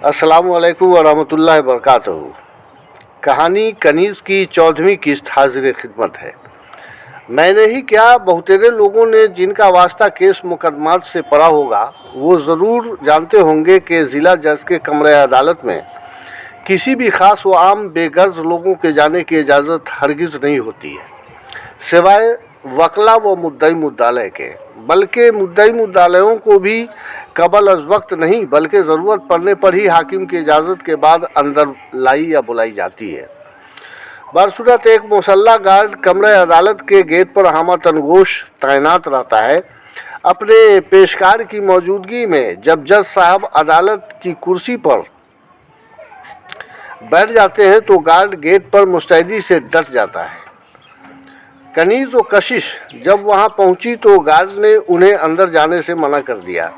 अस्सलामु अलैकुम वरहमतुल्लाहि वबरकातुहू। कहानी कनीज़ की 14वीं किस्त हाजिर खिदमत है। मैंने ही क्या, बहुतेरे लोगों ने जिनका वास्ता केस मुकदमात से पड़ा होगा वो ज़रूर जानते होंगे कि ज़िला जज के कमरे अदालत में किसी भी ख़ास व आम बेगर्ज लोगों के जाने की इजाज़त हरगिज़ नहीं होती है, सिवाय वकला व मुद्दई मुद्दालय के। बल्कि मुद्दई मुद्दालयों को भी कबल अज वक्त नहीं बल्कि ज़रूरत पड़ने पर ही हाकिम की इजाज़त के बाद अंदर लाई या बुलाई जाती है। बरसूरत एक मुसल्ला गार्ड कमरे अदालत के गेट पर हामा तनगोश तैनात रहता है। अपने पेशकार की मौजूदगी में जब जज साहब अदालत की कुर्सी पर बैठ जाते हैं तो गार्ड गेट पर मुस्तैदी से डट जाता है। कनीज़ व कशिश जब वहां पहुंची तो गार्ड ने उन्हें अंदर जाने से मना कर दिया,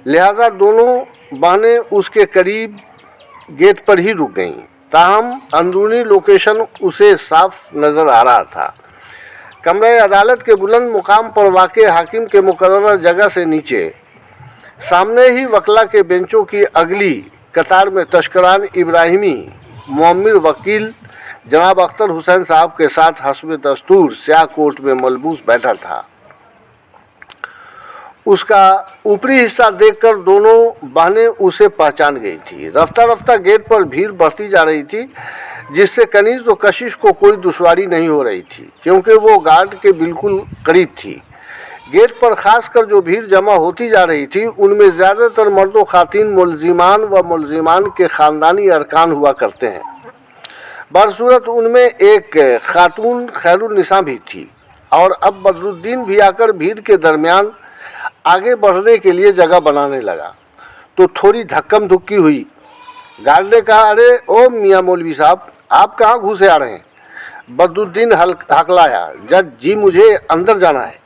लिहाजा दोनों बहनें उसके करीब गेट पर ही रुक गईं। ताहम अंदरूनी लोकेशन उसे साफ नज़र आ रहा था। कमरे अदालत के बुलंद मुकाम पर वाक़े हाकिम के मुकर्रर जगह से नीचे सामने ही वकला के बेंचों की अगली कतार में तशकरान इब्राहिमी मुअम्मिर वकील जनाब अख्तर हुसैन साहब के साथ हस्ब दस्तूर स्याह कोट में मलबूस बैठा था। उसका ऊपरी हिस्सा देखकर दोनों बहनें उसे पहचान गई थी। रफ्ता रफ्ता गेट पर भीड़ बढ़ती जा रही थी, जिससे कनीज़ व कशिश को कोई दुश्वारी नहीं हो रही थी, क्योंकि वो गार्ड के बिल्कुल करीब थी। गेट पर खासकर जो भीड़ जमा होती जा रही थी उनमें ज़्यादातर मर्द व ख़ातीन मुलजिमान व मुलजिमान के ख़ानदानी अरकान हुआ करते हैं। बरसूरत उनमें एक खातून खैरुन्निसा भी थी और अब बदरुद्दीन भी आकर भीड़ के दरमियान आगे बढ़ने के लिए जगह बनाने लगा तो थोड़ी धक्कम धुक्की हुई। गार्ड ने कहा, अरे ओ मियाँ मौलवी साहब, आप कहाँ घुसे आ रहे हैं? बदरुद्दीन हकलाया, जज जी मुझे अंदर जाना है।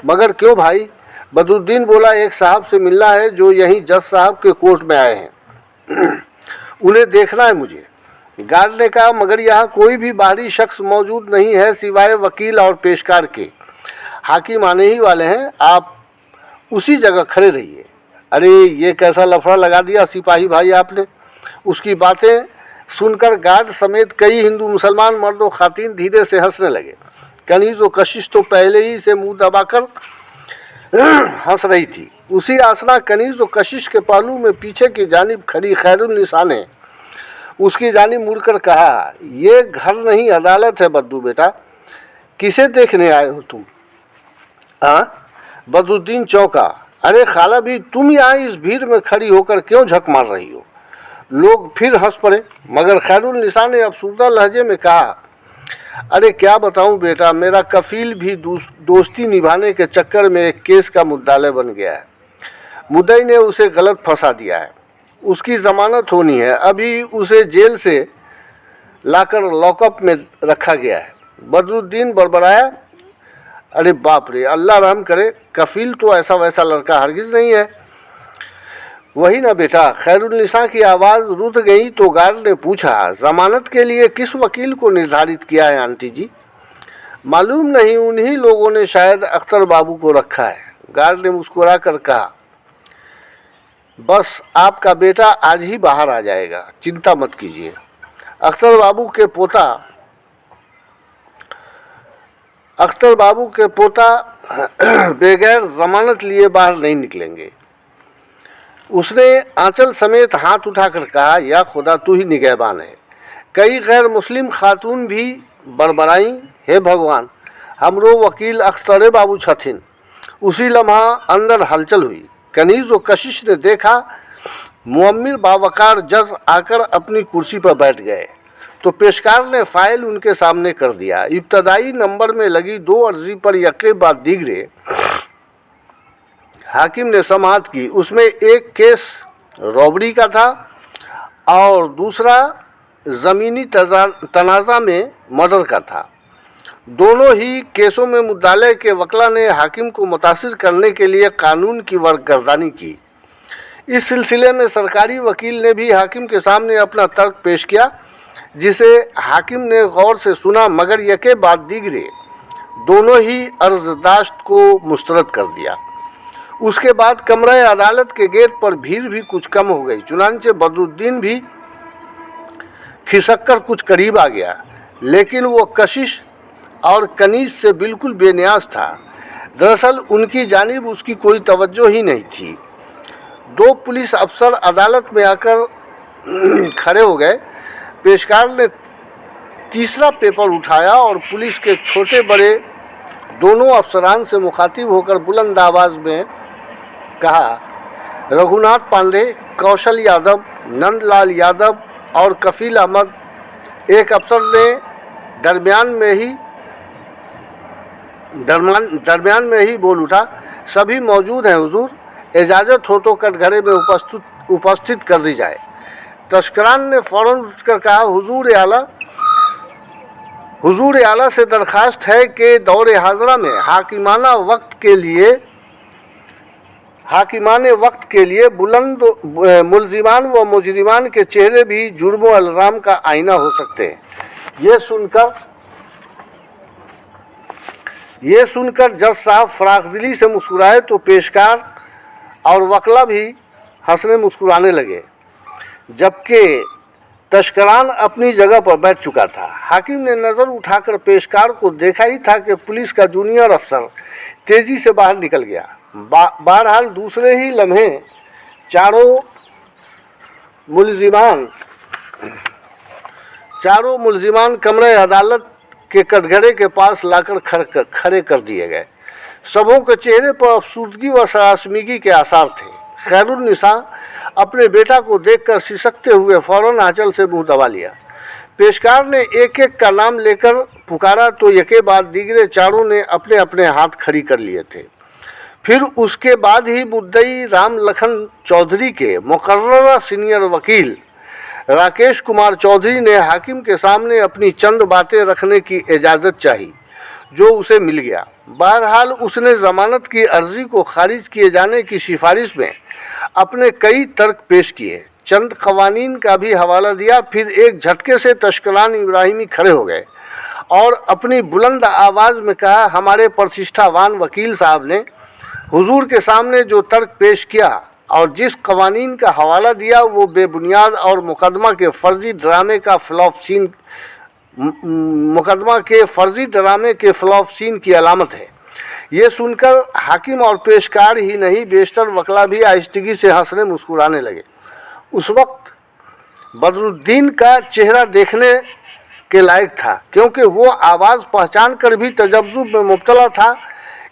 मगर क्यों भाई? बदरुद्दीन बोला, एक साहब से मिलना है जो यहीं जज साहब के कोर्ट में आए हैं, उन्हें देखना है मुझे। गार्ड ने कहा, मगर यहाँ कोई भी बाहरी शख्स मौजूद नहीं है सिवाय वकील और पेशकार के। हाकिम आने ही वाले हैं, आप उसी जगह खड़े रहिए। अरे ये कैसा लफड़ा लगा दिया सिपाही भाई आपने। उसकी बातें सुनकर गार्ड समेत कई हिंदू मुसलमान मर्द व खातीन धीरे से हंसने लगे। कनीज़ व कशिश तो पहले ही से मुंह दबाकर हंस रही थी। उसी आसना कनीज़ व कशिश के पहलू में पीछे की जानिब खड़ी खैरुन्निसा ने उसकी जानिब मुड़कर कहा, ये घर नहीं अदालत है बद्दू बेटा, किसे देखने आए हो तुम? हाँ? बदरुद्दीन चौंका। अरे खाला भी, तुम यहाँ इस भीड़ में खड़ी होकर क्यों झक मार रही हो? लोग फिर हंस पड़े, मगर खैरुन्निसा ने अफसुर्दा लहजे में कहा, अरे क्या बताऊं बेटा, मेरा कफील भी दोस्ती निभाने के चक्कर में एक केस का मुद्दाले बन गया है। मुद्दई ने उसे गलत फंसा दिया है, उसकी ज़मानत होनी है, अभी उसे जेल से लाकर लॉकअप में रखा गया है। बदरुद्दीन बड़बड़ाया, अरे बाप रे, अल्लाह रहम करे, कफील तो ऐसा वैसा लड़का हरगिज़ नहीं है। वही ना बेटा। खैरुन्निसा की आवाज़ रुक गई तो गार्ड ने पूछा, ज़मानत के लिए किस वकील को निर्धारित किया है आंटी जी? मालूम नहीं, उन्हीं लोगों ने शायद अख्तर बाबू को रखा है। गार्ड ने मुस्कुरा कर कहा, बस आपका बेटा आज ही बाहर आ जाएगा, चिंता मत कीजिए। अख्तर बाबू के पोता बगैर ज़मानत लिए बाहर नहीं निकलेंगे। उसने आंचल समेत हाथ उठाकर कहा, या खुदा तू ही निगहबान है। कई गैर मुस्लिम खातून भी बड़बड़ाई, हे भगवान, हमरो वकील अख्तर बाबू छथिन। उसी लम्हा अंदर हलचल हुई। कनीज़ व कशिश ने देखा मुअम्मिर बावकार जज आकर अपनी कुर्सी पर बैठ गए तो पेशकार ने फाइल उनके सामने कर दिया। इब्तदाई नंबर में लगी 2 अर्जी पर यके बाद दीगरे हाकिम ने समाअत की। उसमें एक केस रॉबरी का था और दूसरा ज़मीनी तनाज़ा में मर्डर का था। दोनों ही केसों में मुद्दाले के वकला ने हाकिम को मुतासिर करने के लिए कानून की वर्कगर्दानी की। इस सिलसिले में सरकारी वकील ने भी हाकिम के सामने अपना तर्क पेश किया, जिसे हाकिम ने गौर से सुना, मगर यके बाद दीगरे दोनों ही अर्जदाश्त को मुस्तरद कर दिया। उसके बाद कमरे अदालत के गेट पर भीड़ भी कुछ कम हो गई। चुनांचे बदरुद्दीन भी खिसक कर कुछ करीब आ गया, लेकिन वो कशिश और कनीज से बिल्कुल बेनियाज था। दरअसल उनकी जानिब उसकी कोई तवज्जो ही नहीं थी। दो पुलिस अफसर अदालत में आकर खड़े हो गए। पेशकार ने तीसरा पेपर उठाया और पुलिस के छोटे बड़े दोनों अफसरान से मुखातिब होकर बुलंद आवाज़ में कहा, रघुनाथ पांडे, कौशल यादव, नंदलाल यादव और कफील अहमद। एक अफसर ने दरमियान में ही बोल उठा, सभी मौजूद हैं हुजूर, इजाज़त हो तो कटघरे में उपस्थित कर दी जाए। तस्करान ने फ़ौरन उठकर कहा, हुजूर आला से दरख्वास्त है कि दौरे हाजरा में हाकिमाने वक्त के लिए बुलंद मुलजिमान व मुजरिमान के चेहरे भी जुर्म व इल्ज़ाम का आईना हो सकते हैं। ये सुनकर जज साहब फराखदिली से मुस्कुराए तो पेशकार और वकला भी हंसने मुस्कुराने लगे, जबकि तस्करान अपनी जगह पर बैठ चुका था। हाकिम ने नज़र उठाकर पेशकार को देखा ही था कि पुलिस का जूनियर अफसर तेज़ी से बाहर निकल गया। बहरहाल दूसरे ही लम्हे चारों मुलजिमान कमरे अदालत के कटघरे के पास लाकर खड़े कर दिए गए। सबों के चेहरे पर अफसुर्दगी व सरासमीगी के आसार थे। खैरुन्निसा अपने बेटा को देखकर सिसकते हुए फौरन आंचल से मुंह दबा लिया। पेशकार ने एक एक का नाम लेकर पुकारा तो यके बाद दीगरे चारों ने अपने अपने हाथ खड़ी कर लिए थे। फिर उसके बाद ही मुद्दई राम लखन चौधरी के मुकर्रर सीनियर वकील राकेश कुमार चौधरी ने हाकिम के सामने अपनी चंद बातें रखने की इजाज़त चाही, जो उसे मिल गया। बहरहाल उसने ज़मानत की अर्ज़ी को खारिज किए जाने की सिफारिश में अपने कई तर्क पेश किए, चंद कवानीन का भी हवाला दिया। फिर एक झटके से तस्करान इब्राहिमी खड़े हो गए और अपनी बुलंद आवाज़ में कहा, हमारे प्रतिष्ठावान वकील साहब ने हुजूर के सामने जो तर्क पेश किया और जिस कवानीन का हवाला दिया वो बेबुनियाद और मुकदमा के फर्जी ड्रामे के फ्लॉप सीन की अलामत है। ये सुनकर हाकिम और पेशकार ही नहीं, बेशतर वकला भी आहिस्तगी से हंसने मुस्कुराने लगे। उस वक्त बदरुद्दीन का चेहरा देखने के लायक था, क्योंकि वो आवाज़ पहचान कर भी तजब्जुब में मुब्तला था,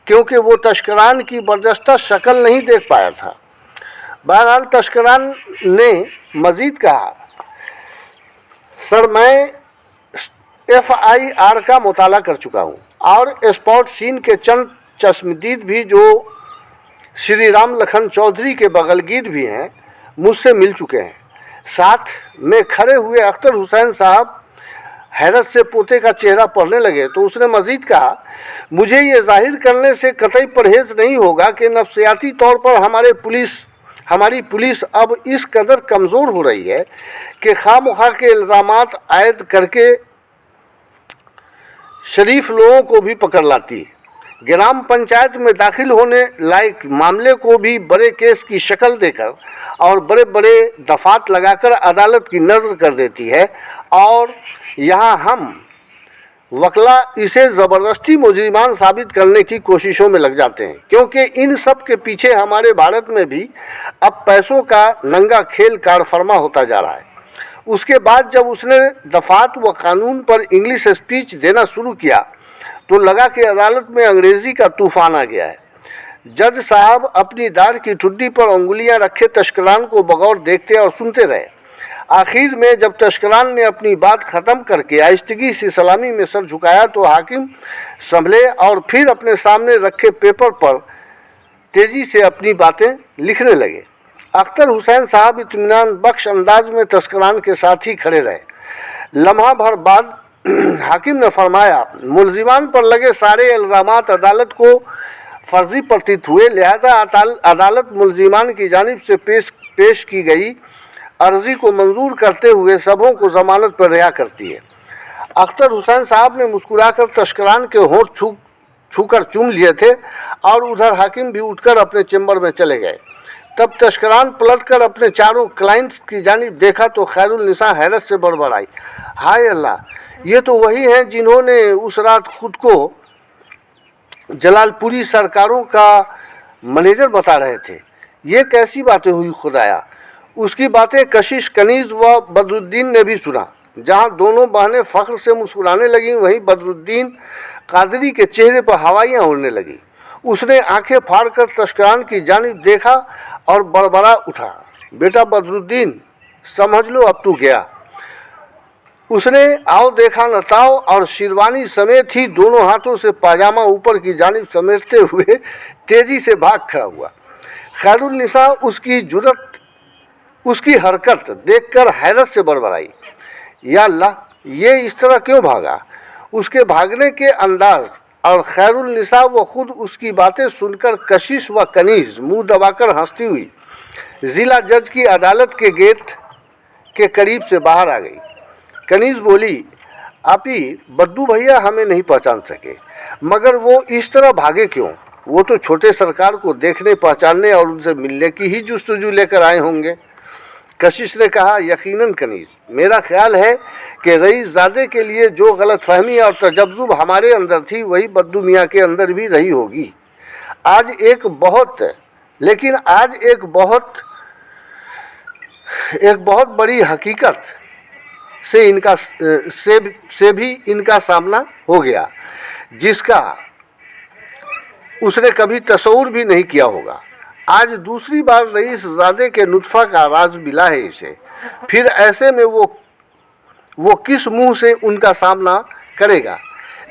क्योंकि वो तस्करान की बर्जस्ता शक्ल नहीं देख पाया था। बहरहाल तस्करान ने मज़ीद कहा, सर मैं FIR का मुताला कर चुका हूँ और स्पॉट सीन के चंद चश्मदीद भी जो श्री राम लखन चौधरी के बगलगीर भी हैं मुझसे मिल चुके हैं। साथ में खड़े हुए अख्तर हुसैन साहब हैरत से पोते का चेहरा पढ़ने लगे तो उसने मज़ीद कहा, मुझे ये जाहिर करने से कतई परहेज़ नहीं होगा कि नफ्सियाती तौर पर हमारी पुलिस अब इस कदर कमज़ोर हो रही है कि खामखा के इल्ज़ामात आयद करके शरीफ लोगों को भी पकड़ लाती है। ग्राम पंचायत में दाखिल होने लायक मामले को भी बड़े केस की शक्ल देकर और बड़े बड़े दफात लगाकर अदालत की नज़र कर देती है और यहाँ हम वकला इसे ज़बरदस्ती मुजरिमान साबित करने की कोशिशों में लग जाते हैं, क्योंकि इन सब के पीछे हमारे भारत में भी अब पैसों का नंगा खेल कारफरमा होता जा रहा है। उसके बाद जब उसने दफात व कानून पर इंग्लिश स्पीच देना शुरू किया तो लगा कि अदालत में अंग्रेज़ी का तूफ़ान आ गया है। जज साहब अपनी दाढ़ की ठुड्डी पर उंगलियां रखे तस्करान को बगौर देखते और सुनते रहे। आखिर में जब तस्करान ने अपनी बात ख़त्म करके आहिस्तगी से सलामी में सर झुकाया तो हाकिम संभले और फिर अपने सामने रखे पेपर पर तेज़ी से अपनी बातें लिखने लगे। अख्तर हुसैन साहब इत्मीनान बख्श अंदाज में तस्करान के साथ ही खड़े रहे। लम्हा भर बाद हाकिम ने फरमाया, मुलजिमान पर लगे सारे इल्ज़ामात अदालत को फर्जी प्रतीत हुए, लिहाजा अदालत मुलजिमान की जानिब से पेश की गई अर्ज़ी को मंजूर करते हुए सबों को ज़मानत पर रिहा करती है। अख्तर हुसैन साहब ने मुस्कुराकर तस्करान के होंठ छूकर चूम लिए थे और उधर हाकिम भी उठकर अपने चेंबर में चले गए। तब तस्करान पलटकर अपने चारों क्लाइंट्स की जानिब देखा तो खैरुलनिसा हैरत से बड़बड़ाई, हाय अल्लाह, ये तो वही हैं जिन्होंने उस रात खुद को जलालपुरी सरकारों का मैनेजर बता रहे थे। ये कैसी बातें हुई खुदाया। उसकी बातें कशिश, कनीज़ व बदरुद्दीन ने भी सुना। जहाँ दोनों बहनें फ़ख्र से मुस्कुराने लगीं, वहीं बदरुद्दीन कादरी के चेहरे पर हवाइयाँ उड़ने लगीं। उसने आंखें फाड़कर तस्करान की जानिब देखा और बड़बड़ा उठा, बेटा बदरुद्दीन, समझ लो अब तू गया। उसने आओ देखा न ताओ और शिरवानी समेत ही दोनों हाथों से पाजामा ऊपर की जानिब समेटते हुए तेजी से भाग खड़ा हुआ। खैरुलनिसा उसकी जुर्रत, उसकी हरकत देखकर हैरत से बड़बड़ाई, या अल्लाह, ये इस तरह क्यों भागा। उसके भागने के अंदाज और खैरुलनिसा व खुद उसकी बातें सुनकर कशिश व कनीज़ मुंह दबाकर हंसती हुई ज़िला जज की अदालत के गेट के करीब से बाहर आ गई। कनीज़ बोली, आपी, बद्दू भैया हमें नहीं पहचान सके, मगर वो इस तरह भागे क्यों। वो तो छोटे सरकार को देखने, पहचानने और उनसे मिलने की ही जुस्तजू लेकर आए होंगे। कशिश ने कहा, यकीनन कनीज़, मेरा ख्याल है कि रईसज़ादे के लिए जो गलतफहमी और तजब्जुब हमारे अंदर थी वही बद्दू मियाँ के अंदर भी रही होगी। आज एक बहुत बड़ी हकीकत से भी इनका सामना हो गया, जिसका उसने कभी तसव्वुर भी नहीं किया होगा। आज दूसरी बार रईसज़ादे के नुत्फ़ा का राज मिला है इसे। फिर ऐसे में वो किस मुंह से उनका सामना करेगा।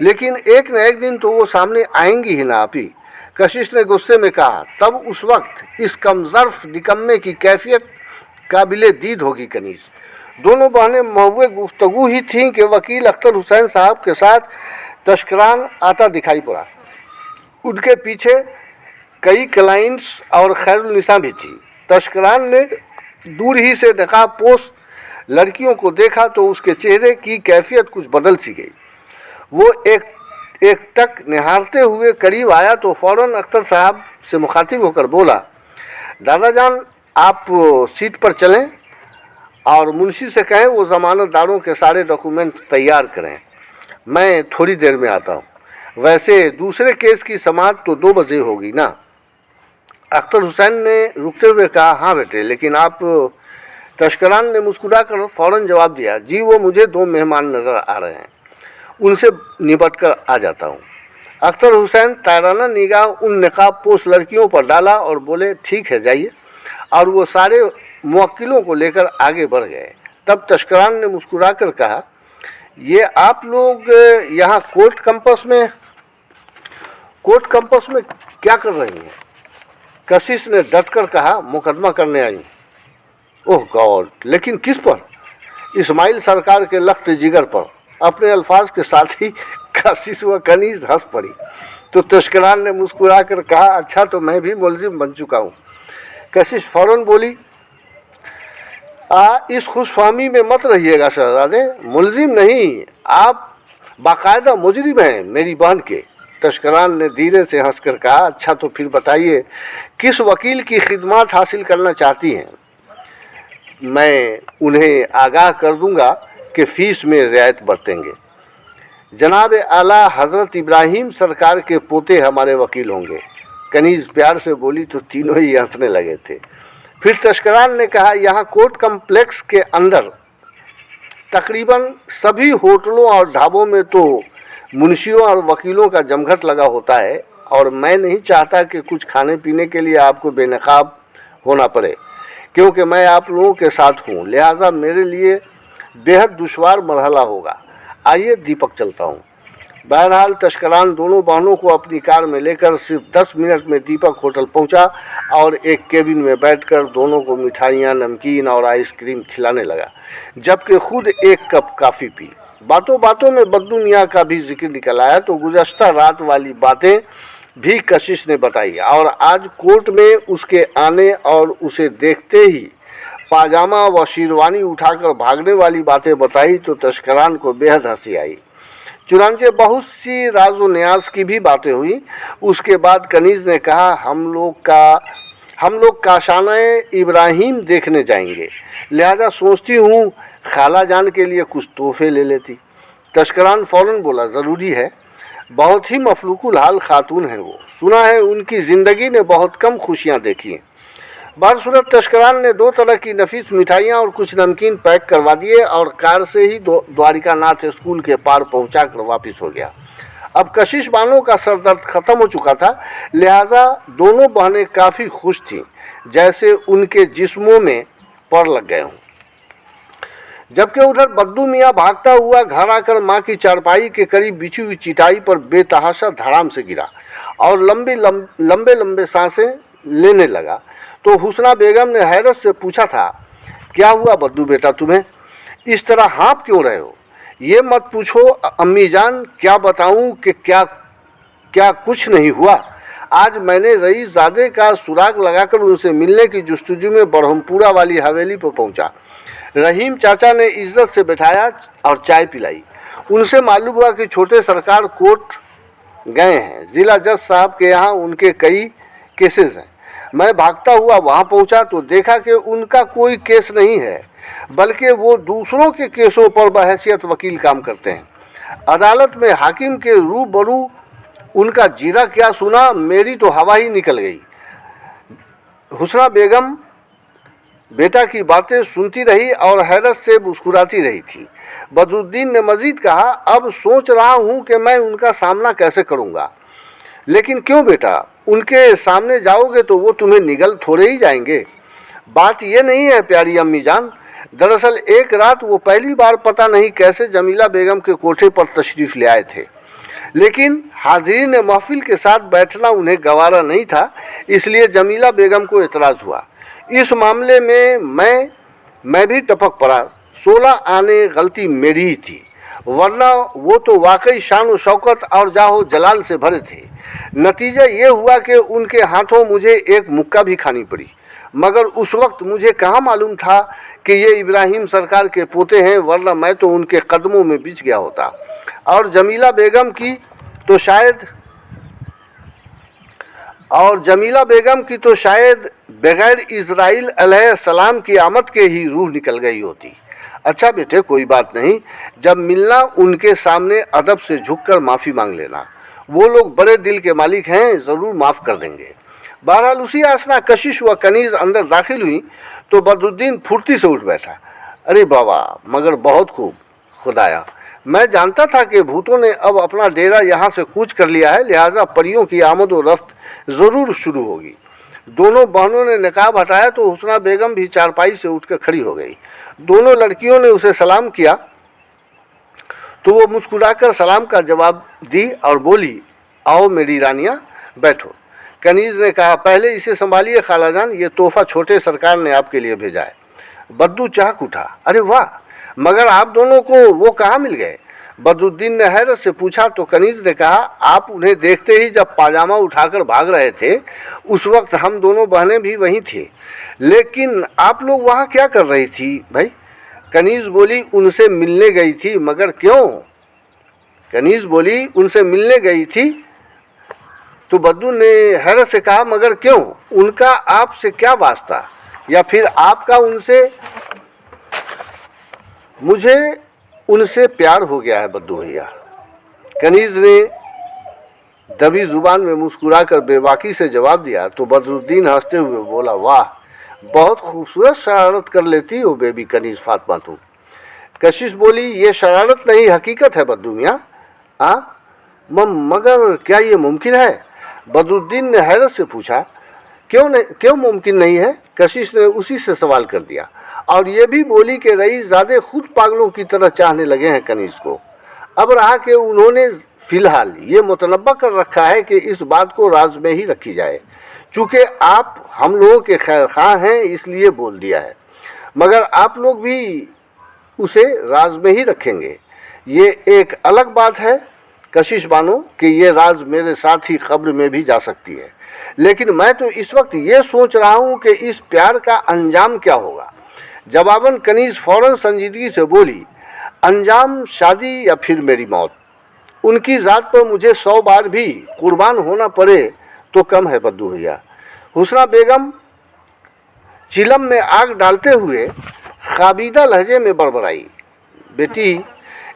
लेकिन एक न एक दिन तो वो सामने आएंगी ही ना आपी। कशिश ने गुस्से में कहा, तब उस वक्त इस कमज़र्फ़ निकम्मे की कैफियत काबिले दीद होगी कनीज़। दोनों बहनें महुए गुफ्तगू ही थीं कि वकील अख्तर हुसैन साहब के साथ तस्करान आता दिखाई पड़ा। उनके पीछे कई क्लाइंट्स और खैरुलनिसा भी थी। तस्करान ने दूर ही से नकाब पोश लड़कियों को देखा तो उसके चेहरे की कैफियत कुछ बदल सी गई। वो एक टक निहारते हुए करीब आया तो फ़ौरन अख्तर साहब से मुखातिब होकर बोला, दादा जान, आप सीट पर चलें और मुंशी से कहें वो ज़मानतदारों के सारे डॉक्यूमेंट तैयार करें, मैं थोड़ी देर में आता हूँ। वैसे दूसरे केस की समाअत तो 2 बजे होगी ना। अख्तर हुसैन ने रुकते हुए कहा, हाँ बेटे, लेकिन आप। तस्करान ने मुस्कुराकर फ़ौरन जवाब दिया, जी वो मुझे 2 मेहमान नज़र आ रहे हैं, उनसे निपट कर आ जाता हूँ। अख्तर हुसैन ताराना निगाह उन नकाब पोश लड़कियों पर डाला और बोले, ठीक है, जाइए। और वो सारे मुवक्किलों को लेकर आगे बढ़ गए। तब तस्करान ने मुस्कुराकर कहा, ये आप लोग यहाँ कोर्ट कैंपस में क्या कर रही हैं। कशिश ने डटकर कहा, मुकदमा करने आई हूँ। ओह गॉड, लेकिन किस पर। इस्माइल सरकार के लख्त जिगर पर। अपने अल्फाज के साथ ही कशिश व कनीज़ हंस पड़ी। तो तस्करान ने मुस्कुराकर कहा, अच्छा, तो मैं भी मुलजिम बन चुका हूँ। कशिश फ़ौरन बोली, इस खुशफहमी में मत रहिएगा शहजादे, मुलजिम नहीं, आप बाकायदा मुजरिम हैं मेरी बहन के। तस्करान ने धीरे से हंसकर कहा, अच्छा, तो फिर बताइए किस वकील की खिदमत हासिल करना चाहती हैं। मैं उन्हें आगाह कर दूंगा कि फ़ीस में रियायत बरतेंगे। जनाब आला हज़रत इब्राहिम सरकार के पोते हमारे वकील होंगे। कनीज़ प्यार से बोली तो तीनों ही हंसने लगे थे। फिर तस्करान ने कहा, यहाँ कोर्ट कम्प्लेक्स के अंदर तकरीबन सभी होटलों और ढाबों में तो मुंशियों और वकीलों का जमघट लगा होता है, और मैं नहीं चाहता कि कुछ खाने पीने के लिए आपको बेनकाब होना पड़े, क्योंकि मैं आप लोगों के साथ हूँ, लिहाजा मेरे लिए बेहद दुश्वार मरहला होगा। आइए दीपक चलता हूँ। बहरहाल तस्करान दोनों बहनों को अपनी कार में लेकर सिर्फ 10 मिनट में दीपक होटल पहुंचा और एक केबिन में बैठकर दोनों को मिठाइयाँ, नमकीन और आइसक्रीम खिलाने लगा, जबकि खुद 1 कप कॉफ़ी पी। बातों बातों में बद्दू मियाँ का भी जिक्र निकल आया तो गुज़श्ता रात वाली बातें भी कशिश ने बताई, और आज कोर्ट में उसके आने और उसे देखते ही पाजामा व शेरवानी उठाकर भागने वाली बातें बताई तो तस्करान को बेहद हंसी आई। चुनांचे बहुत सी राज व न्यास की भी बातें हुई। उसके बाद कनीज ने कहा, हम लोग काशाने इब्राहिम देखने जाएंगे, लिहाजा सोचती हूँ खाला जान के लिए कुछ तोहफे ले लेती। तस्करान फौरन बोला, ज़रूरी है, बहुत ही मफलूकुल हाल खातून हैं वो, सुना है उनकी ज़िंदगी ने बहुत कम खुशियाँ देखी हैं। बदसूरत तस्करान ने 2 तरह की नफीस मिठाइयाँ और कुछ नमकीन पैक करवा दिए और कार से ही द्वारिका नाथ स्कूल के पार पहुँचा कर वापस हो गया। अब कशिश बानो का सरदर्द ख़त्म हो चुका था, लिहाजा दोनों बहनें काफ़ी खुश थीं, जैसे उनके जिस्मों में पर लग गए हों। जबकि उधर बद्दू मियाँ भागता हुआ घर आकर माँ की चारपाई के करीब बिछी हुई चिटाई पर बेतहाशा धड़ाम से गिरा और लंबे लंबे सांसें लेने लगा तो हुस्ना बेगम ने हैरत से पूछा था, क्या हुआ बद्दू बेटा, तुम्हें इस तरह हाँप क्यों रहे हो? ये मत पूछो अम्मी जान, क्या बताऊं कि क्या कुछ नहीं हुआ। आज मैंने रईसजादे का सुराग लगाकर उनसे मिलने की जुस्तजू में बरहमपुरा वाली हवेली पर पहुंचा। रहीम चाचा ने इज्जत से बैठाया और चाय पिलाई। उनसे मालूम हुआ कि छोटे सरकार कोर्ट गए हैं, ज़िला जज साहब के यहाँ उनके कई केसेस हैं। मैं भागता हुआ वहाँ पहुँचा तो देखा कि उनका कोई केस नहीं है, बल्कि वो दूसरों के केसों पर बहैसियत वकील काम करते हैं। अदालत में हाकिम के रूबरू उनका जीरा क्या सुना, मेरी तो हवा ही निकल गई। हुस्ना बेगम बेटा की बातें सुनती रही और हैरत से मुस्कुराती रही थी। बदरुद्दीन ने मजीद कहा, अब सोच रहा हूँ कि मैं उनका सामना कैसे करूँगा। लेकिन क्यों बेटा, उनके सामने जाओगे तो वो तुम्हें निगल थोड़े ही जाएंगे। बात ये नहीं है प्यारी अम्मी जान, दरअसल एक रात वो पहली बार पता नहीं कैसे जमीला बेगम के कोठे पर तशरीफ़ ले आए थे, लेकिन हाज़रीन महफिल के साथ बैठना उन्हें गवारा नहीं था, इसलिए जमीला बेगम को एतराज़ हुआ। इस मामले में मैं भी टपक पड़ा। 16 आने गलती मेरी ही थी, वरना वो तो वाकई शान व शौकत और जाहो जलाल से भरे थे। नतीजा ये हुआ कि उनके हाथों मुझे एक मुक्का भी खानी पड़ी, मगर उस वक्त मुझे कहाँ मालूम था कि ये इब्राहिम सरकार के पोते हैं, वरना मैं तो उनके कदमों में बिछ गया होता। और जमीला बेगम की तो शायद बगैर इज़राइल अलैहिस्सलाम की आमद के ही रूह निकल गई होती। अच्छा बेटे, कोई बात नहीं, जब मिलना उनके सामने अदब से झुककर माफ़ी मांग लेना, वो लोग बड़े दिल के मालिक हैं, ज़रूर माफ़ कर देंगे। बहरहाल उसी आसना कशिश व कनीज़ अंदर दाखिल हुई तो बदरुद्दीन फुर्ती से उठ बैठा। अरे बाबा, मगर बहुत खूब, खुदाया, मैं जानता था कि भूतों ने अब अपना डेरा यहाँ से कूच कर लिया है, लिहाजा परियों की आमद व रफ्त ज़रूर शुरू होगी। दोनों बहनों ने नकाब हटाया तो हुस्ना बेगम भी चारपाई से उठकर खड़ी हो गई। दोनों लड़कियों ने उसे सलाम किया तो वो मुस्कुराकर सलाम का जवाब दी और बोली, आओ मेरी रानियाँ, बैठो। कनीज़ ने कहा, पहले इसे संभालिए खालाजान, ये तोहफा छोटे सरकार ने आपके लिए भेजा है। बद्दू चहक उठा, अरे वाह, मगर आप दोनों को वो कहाँ मिल गए? बदरुद्दीन ने हैरत से पूछा तो कनीज़ ने कहा, आप उन्हें देखते ही जब पाजामा उठाकर भाग रहे थे, उस वक्त हम दोनों बहनें भी वहीं थे। लेकिन आप लोग वहाँ क्या कर रही थी भाई? कनीज़ बोली, उनसे मिलने गई थी। मगर क्यों? कनीज़ बोली, उनसे मिलने गई थी। तो बद्दू ने हैरत से कहा, मगर क्यों? उनका आपसे क्या वास्ता, या फिर आपका उनसे? मुझे उनसे प्यार हो गया है बद्दू भैया। कनीज़ ने दबी ज़ुबान में मुस्कुराकर बेबाकी से जवाब दिया तो बदरुद्दीन हंसते हुए बोला, वाह, बहुत खूबसूरत शरारत कर लेती हो बेबी कनीज़ फातिमा तुम। कशिश बोली, ये शरारत नहीं, हकीकत है बद्दू मियाँ। हाँ, मगर क्या ये मुमकिन है? बदरुद्दीन ने हैरत से पूछा। क्यों मुमकिन नहीं है? कशिश ने उसी से सवाल कर दिया और ये भी बोली कि रईसजादे खुद पागलों की तरह चाहने लगे हैं कनीज़ को। अब रहा कि उन्होंने फ़िलहाल ये मुतनब्बा कर रखा है कि इस बात को राज में ही रखी जाए। चूँकि आप हम लोगों के खैर ख़्वाह हैं, इसलिए बोल दिया है, मगर आप लोग भी उसे राज में ही रखेंगे। ये एक अलग बात है कशिश बानो कि ये राज मेरे साथ ही कब्र में भी जा सकती है, लेकिन मैं तो इस वक्त ये सोच रहा हूँ कि इस प्यार का अंजाम क्या होगा। जवाबन कनीज़ फ़ौरन संजीदगी से बोली, अंजाम शादी या फिर मेरी मौत। उनकी ज़ात पर मुझे 100 बार भी कुर्बान होना पड़े तो कम है बद्दू भैया। हुस्ना बेगम चिलम में आग डालते हुए खाबीदा लहजे में बड़बड़ाई, बेटी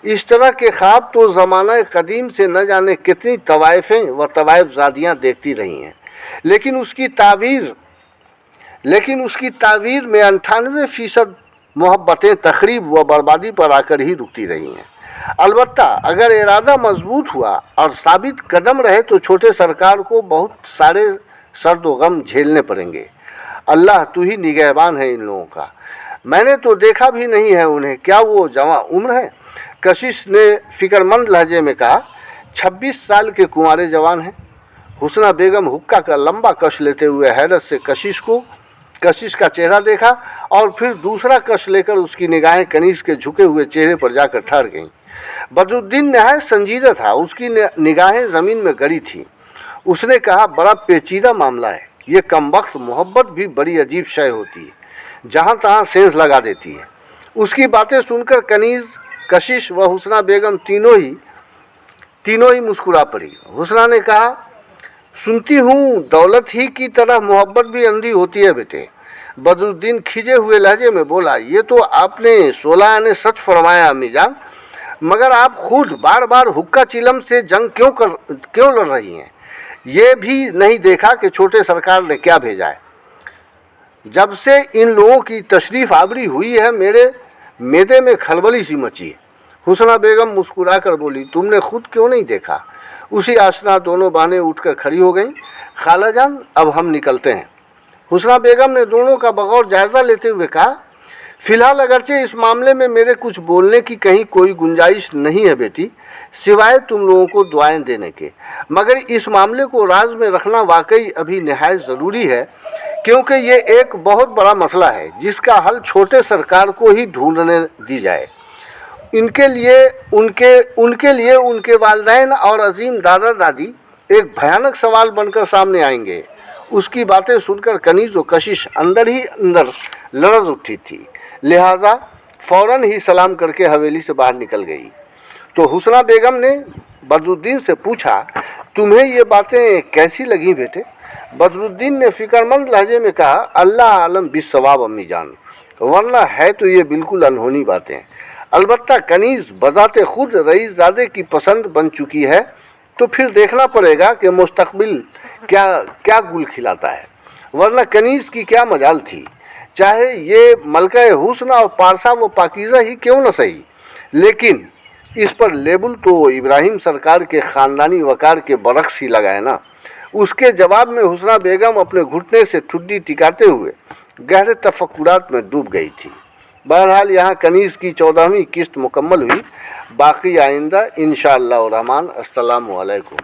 इस तरह के ख्वाब तो ज़माना कदीम से न जाने कितनी तवाइफ़ें व तवाइफ़ देखती रही हैं, लेकिन उसकी तावीर में 98% मोहब्बतें तखरीब व बर्बादी पर आकर ही रुकती रही हैं। अलबत्ता अगर इरादा मजबूत हुआ और साबित कदम रहे तो छोटे सरकार को बहुत सारे सर्द व गम झेलने पड़ेंगे। अल्लाह तू ही निगहबान है इन लोगों का, मैंने तो देखा भी नहीं है उन्हें, क्या वो जवां उम्र है? कशिश ने फिक्रमंद लहजे में कहा, 26 साल के कुंवारे जवान हैं। हुस्ना बेगम हुक्का का लंबा कश लेते हुए हैरत से कशिश का चेहरा देखा और फिर दूसरा कश लेकर उसकी निगाहें कनीज के झुके हुए चेहरे पर जाकर ठहर गईं। बदरुद्दीन नहायत संजीदा था, उसकी निगाहें ज़मीन में गड़ी थीं। उसने कहा, बड़ा पेचीदा मामला है, ये कमबख्त मोहब्बत भी बड़ी अजीब शय होती है, जहाँ तहाँ सेंस लगा देती है। उसकी बातें सुनकर कनीज, कशिश व हुस्ना बेगम तीनों ही मुस्कुरा पड़ी। हुस्ना ने कहा, सुनती हूँ दौलत ही की तरह मोहब्बत भी अंधी होती है बेटे। बदरुद्दीन खिजे हुए लहजे में बोला, ये तो आपने 16 आने सच फरमाया अम्मी जान, मगर आप खुद बार बार हुक्का चिलम से जंग क्यों लड़ रही हैं? ये भी नहीं देखा कि छोटे सरकार ने क्या भेजा है? जब से इन लोगों की तशरीफ़ आवरी हुई है मेरे मेदे में खलबली सी मची है। हुस्ना बेगम मुस्कुरा कर बोली, तुमने खुद क्यों नहीं देखा? उसी आसना दोनों बहनें उठकर खड़ी हो गईं। खाला जान अब हम निकलते हैं। हुस्ना बेगम ने दोनों का बगौर जायज़ा लेते हुए कहा, फ़िलहाल अगरचे इस मामले में मेरे कुछ बोलने की कहीं कोई गुंजाइश नहीं है बेटी, सिवाय तुम लोगों को दुआएं देने के, मगर इस मामले को राज में रखना वाकई अभी नहायत ज़रूरी है, क्योंकि ये एक बहुत बड़ा मसला है जिसका हल छोटे सरकार को ही ढूंढने दी जाए। उनके लिए उनके वालिदैन और अजीम दादा दादी एक भयानक सवाल बनकर सामने आएंगे। उसकी बातें सुनकर कनीज व कशिश अंदर ही अंदर लरज़ उठी थी, लिहाजा फ़ौरन ही सलाम करके हवेली से बाहर निकल गई। तो हुस्ना बेगम ने बदरुद्दीन से पूछा, तुम्हें ये बातें कैसी लगी बेटे? बदरुद्दीन ने फ़िक्रमंद लहजे में कहा, अल्लाह आलम बिस्सवाब अम्मी जान, वरना है तो ये बिल्कुल अनहोनी बातें। अलबत्ता कनीज़ बज़ाते खुद रईसज़ादे की पसंद बन चुकी है, तो फिर देखना पड़ेगा कि मुस्तकबिल क्या गुल खिलाता है, वरना कनीज़ की क्या मजाल थी, चाहे ये मलका हुस्ना और पारसा व पाकीज़ा ही क्यों न सही, लेकिन इस पर लेबल तो इब्राहिम सरकार के ख़ानदानी वक़ार के बरक्स ही लगाए ना। उसके जवाब में हुस्ना बेगम अपने घुटने से ठुड्डी टिकाते हुए गहरे तफक्कुरात में डूब गई थी। बहरहाल यहाँ कनीज़ की 14वीं किस्त मुकम्मल हुई। बाकी आइंदा इंशाअल्लाह रहमान। अस्सलामु अलैकुम।